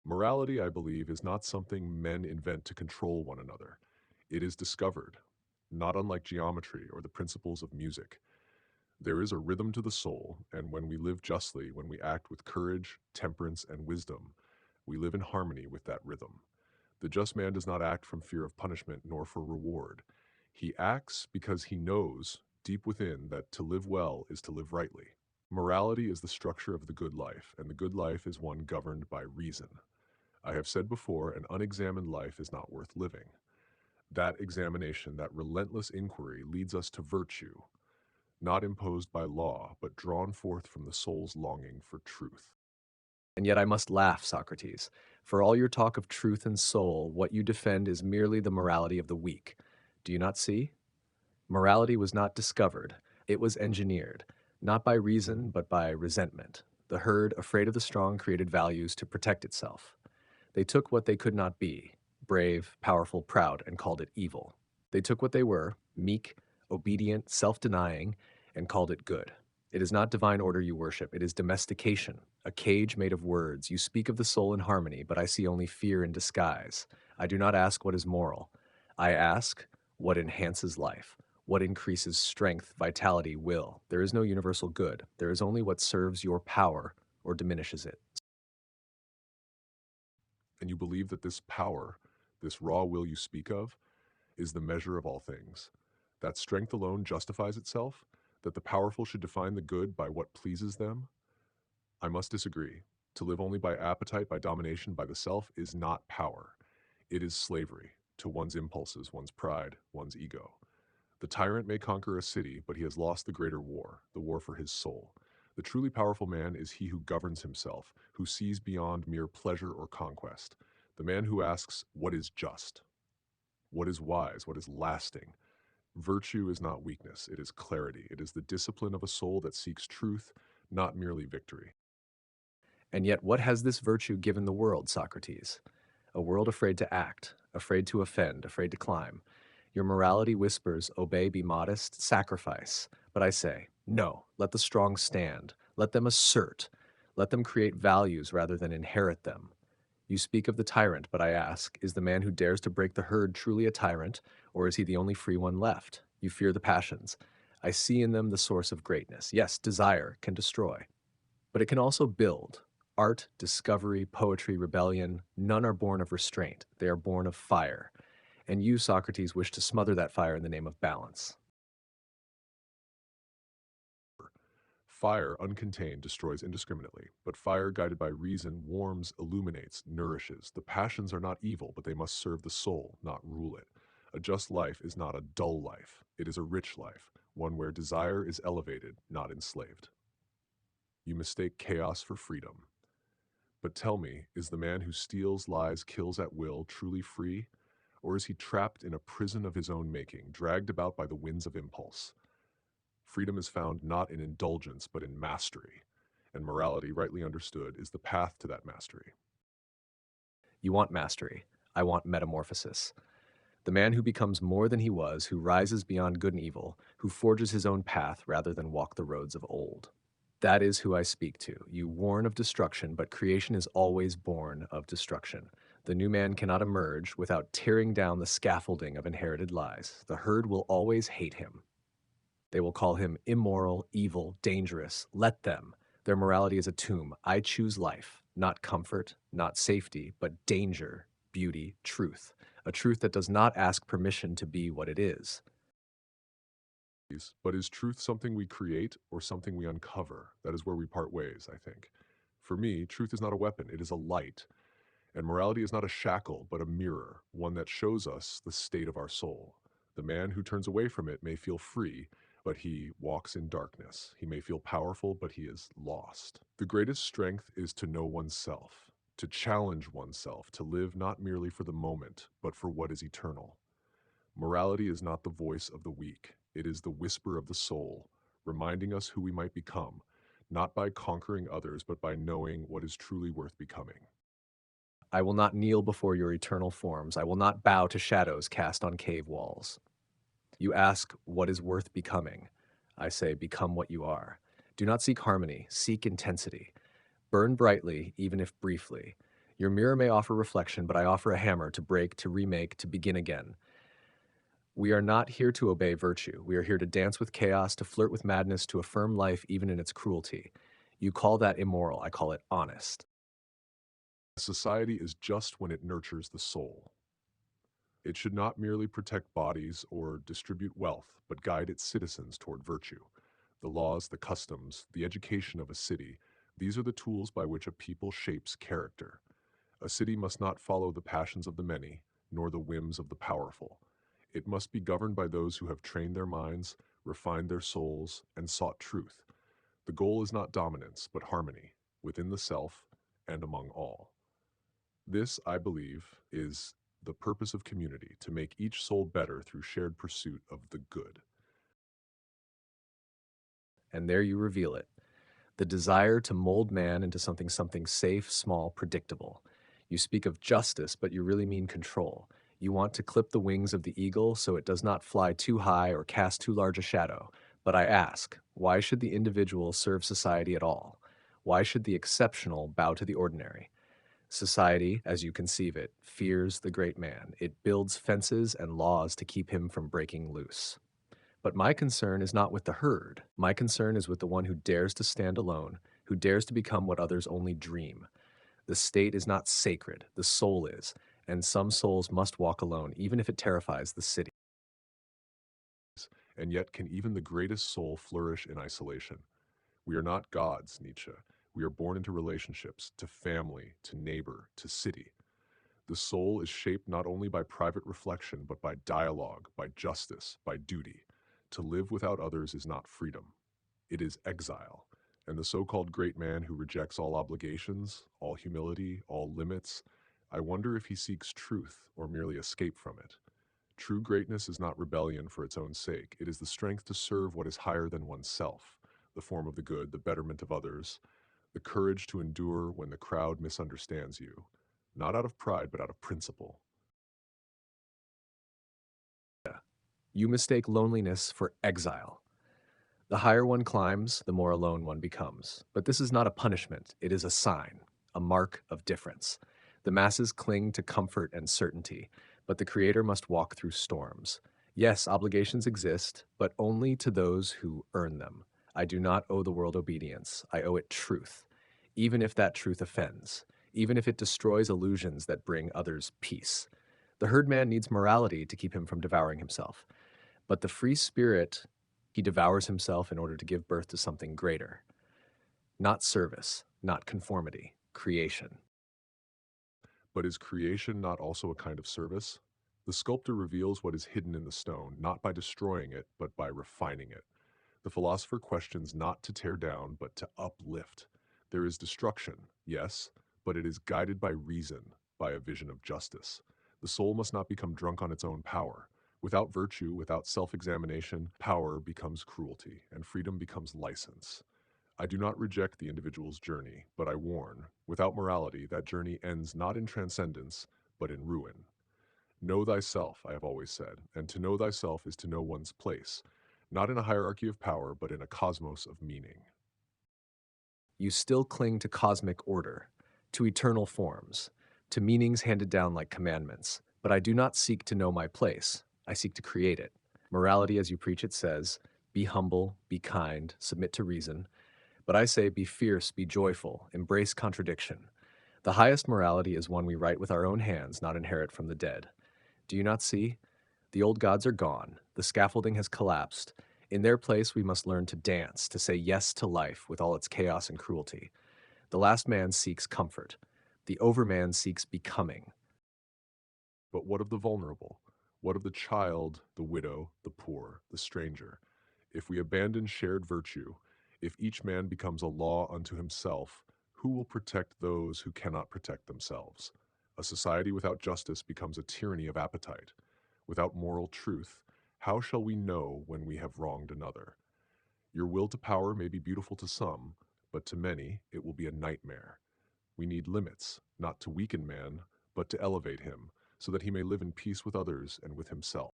Morality, I believe, is not something men invent to control one another. It is discovered, not unlike geometry or the principles of music. There is a rhythm to the soul, and when we live justly, when we act with courage, temperance, and wisdom, we live in harmony with that rhythm. The just man does not act from fear of punishment nor for reward. He acts because he knows, deep within, that to live well is to live rightly. Morality is the structure of the good life, and the good life is one governed by reason. I have said before, an unexamined life is not worth living. That examination, that relentless inquiry, leads us to virtue, not imposed by law, but drawn forth from the soul's longing for truth. And yet I must laugh, Socrates. For all your talk of truth and soul, what you defend is merely the morality of the weak. Do you not see? Morality was not discovered, it was engineered, not by reason, but by resentment. The herd, afraid of the strong, created values to protect itself. They took what they could not be, brave, powerful, proud, and called it evil. They took what they were, meek, obedient, self-denying, and called it good. It is not divine order you worship, it is domestication, a cage made of words. You speak of the soul in harmony, but I see only fear in disguise. I do not ask what is moral. I ask what enhances life, what increases strength, vitality, will. There is no universal good. There is only what serves your power or diminishes it. And you believe that this power, this raw will you speak of, is the measure of all things. That strength alone justifies itself, that the powerful should define the good by what pleases them. I must disagree. To live only by appetite, by domination, by the self is not power. It is slavery to one's impulses, one's pride, one's ego. The tyrant may conquer a city, but he has lost the greater war, the war for his soul. The truly powerful man is he who governs himself, who sees beyond mere pleasure or conquest. The man who asks, what is just? What is wise? What is lasting? Virtue is not weakness, it is clarity. It is the discipline of a soul that seeks truth, not merely victory. And yet, what has this virtue given the world, Socrates? A world afraid to act, afraid to offend, afraid to climb. Your morality whispers, obey, be modest, sacrifice. But I say, no, let the strong stand. Let them assert. Let them create values rather than inherit them. You speak of the tyrant, but I ask, is the man who dares to break the herd truly a tyrant, or is he the only free one left? You fear the passions. I see in them the source of greatness. Yes, desire can destroy, but it can also build. Art, discovery, poetry, rebellion, none are born of restraint. They are born of fire. And you, Socrates, wish to smother that fire in the name of balance. Fire, uncontained, destroys indiscriminately, but fire guided by reason warms, illuminates, nourishes. The passions are not evil, but they must serve the soul, not rule it. A just life is not a dull life, it is a rich life, one where desire is elevated, not enslaved. You mistake chaos for freedom. But tell me, is the man who steals, lies, kills at will truly free? Or is he trapped in a prison of his own making, dragged about by the winds of impulse? Freedom is found not in indulgence, but in mastery. And morality, rightly understood, is the path to that mastery. You want mastery. I want metamorphosis. The man who becomes more than he was, who rises beyond good and evil, who forges his own path rather than walk the roads of old. That is who I speak to. You warn of destruction, but creation is always born of destruction. The new man cannot emerge without tearing down the scaffolding of inherited lies. The herd will always hate him. They will call him immoral, evil, dangerous. Let them. Their morality is a tomb. I choose life, not comfort, not safety, but danger, beauty, truth. A truth that does not ask permission to be what it is. But is truth something we create or something we uncover? That is where we part ways, I think. For me, truth is not a weapon, it is a light. And morality is not a shackle, but a mirror, one that shows us the state of our soul. The man who turns away from it may feel free, but he walks in darkness. He may feel powerful, but he is lost. The greatest strength is to know oneself, to challenge oneself, to live not merely for the moment, but for what is eternal. Morality is not the voice of the weak. It is the whisper of the soul, reminding us who we might become, not by conquering others, but by knowing what is truly worth becoming. I will not kneel before your eternal forms. I will not bow to shadows cast on cave walls. You ask, what is worth becoming? I say, become what you are. Do not seek harmony, seek intensity. Burn brightly, even if briefly. Your mirror may offer reflection, but I offer a hammer to break, to remake, to begin again. We are not here to obey virtue. We are here to dance with chaos, to flirt with madness, to affirm life even in its cruelty. You call that immoral. I call it honest. Society is just when it nurtures the soul. It should not merely protect bodies or distribute wealth, but guide its citizens toward virtue. The laws, the customs, the education of a city, these are the tools by which a people shapes character. A city must not follow the passions of the many, nor the whims of the powerful. It must be governed by those who have trained their minds, refined their souls, and sought truth. The goal is not dominance, but harmony, within the self and among all. This, I believe, is the purpose of community, to make each soul better through shared pursuit of the good. And there you reveal it. The desire to mold man into something safe, small, predictable. You speak of justice, but you really mean control. You want to clip the wings of the eagle so it does not fly too high or cast too large a shadow. But I ask, why should the individual serve society at all? Why should the exceptional bow to the ordinary? Society, as you conceive it, fears the great man. It builds fences and laws to keep him from breaking loose. But my concern is not with the herd. My concern is with the one who dares to stand alone, who dares to become what others only dream. The state is not sacred, the soul is, and some souls must walk alone, even if it terrifies the city. And yet, can even the greatest soul flourish in isolation? We are not gods, Nietzsche. We are born into relationships, to family, to neighbor, to city. The soul is shaped not only by private reflection, but by dialogue, by justice, by duty. To live without others is not freedom, it is exile. And the so-called great man who rejects all obligations, all humility, all limits, I wonder if he seeks truth or merely escape from it. True greatness is not rebellion for its own sake. It is the strength to serve what is higher than oneself, the form of the good, the betterment of others, the courage to endure when the crowd misunderstands you, not out of pride, but out of principle. You mistake loneliness for exile. The higher one climbs, the more alone one becomes. But this is not a punishment, it is a sign, a mark of difference. The masses cling to comfort and certainty, but the Creator must walk through storms. Yes, obligations exist, but only to those who earn them. I do not owe the world obedience, I owe it truth, even if that truth offends, even if it destroys illusions that bring others peace. The herdman needs morality to keep him from devouring himself. But the free spirit, he devours himself in order to give birth to something greater. Not service, not conformity, creation. But is creation not also a kind of service? The sculptor reveals what is hidden in the stone, not by destroying it, but by refining it. The philosopher questions not to tear down, but to uplift. There is destruction, yes, but it is guided by reason, by a vision of justice. The soul must not become drunk on its own power. Without virtue, without self-examination, power becomes cruelty, and freedom becomes license. I do not reject the individual's journey, but I warn, without morality, that journey ends not in transcendence, but in ruin. Know thyself, I have always said, and to know thyself is to know one's place, not in a hierarchy of power, but in a cosmos of meaning. You still cling to cosmic order, to eternal forms, to meanings handed down like commandments. But I do not seek to know my place. I seek to create it. Morality, as you preach it, says, be humble, be kind, submit to reason. But I say, be fierce, be joyful, embrace contradiction. The highest morality is one we write with our own hands, not inherit from the dead. Do you not see? The old gods are gone. The scaffolding has collapsed. In their place, we must learn to dance, to say yes to life with all its chaos and cruelty. The last man seeks comfort. The overman seeks becoming. But what of the vulnerable? What of the child, the widow, the poor, the stranger? If we abandon shared virtue, if each man becomes a law unto himself, who will protect those who cannot protect themselves? A society without justice becomes a tyranny of appetite. Without moral truth, how shall we know when we have wronged another? Your will to power may be beautiful to some, but to many it will be a nightmare. We need limits, not to weaken man, but to elevate him, so that he may live in peace with others and with himself.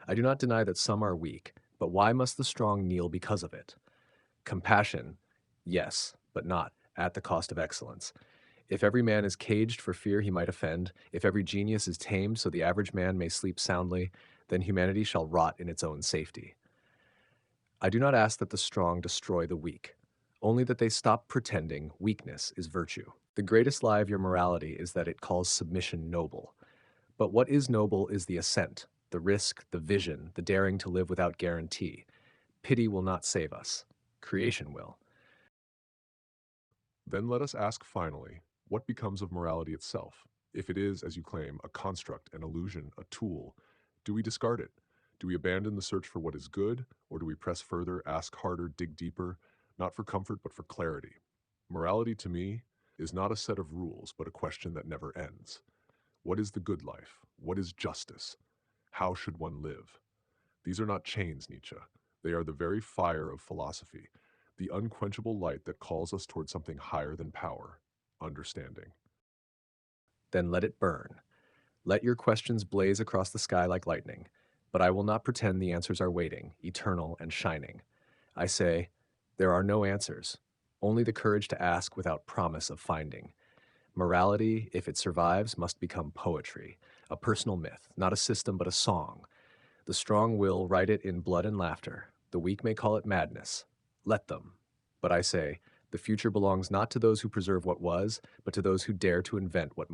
I do not deny that some are weak, but why must the strong kneel because of it? Compassion, yes, but not at the cost of excellence. If every man is caged for fear he might offend, if every genius is tamed so the average man may sleep soundly, then humanity shall rot in its own safety. I do not ask that the strong destroy the weak, only that they stop pretending weakness is virtue. The greatest lie of your morality is that it calls submission noble. But what is noble is the ascent, the risk, the vision, the daring to live without guarantee. Pity will not save us. Creation will. Then let us ask finally, what becomes of morality itself? If it is, as you claim, a construct, an illusion, a tool, do we discard it? Do we abandon the search for what is good, or do we press further, ask harder, dig deeper, not for comfort, but for clarity? Morality, to me, is not a set of rules, but a question that never ends. What is the good life? What is justice? How should one live? These are not chains, Nietzsche. They are the very fire of philosophy, the unquenchable light that calls us toward something higher than power, understanding. Then let it burn. Let your questions blaze across the sky like lightning, but I will not pretend the answers are waiting, eternal and shining. I say, there are no answers, only the courage to ask without promise of finding. Morality, if it survives, must become poetry, a personal myth, not a system but a song. The strong will write it in blood and laughter. The weak may call it madness. Let them. But I say, the future belongs not to those who preserve what was, but to those who dare to invent what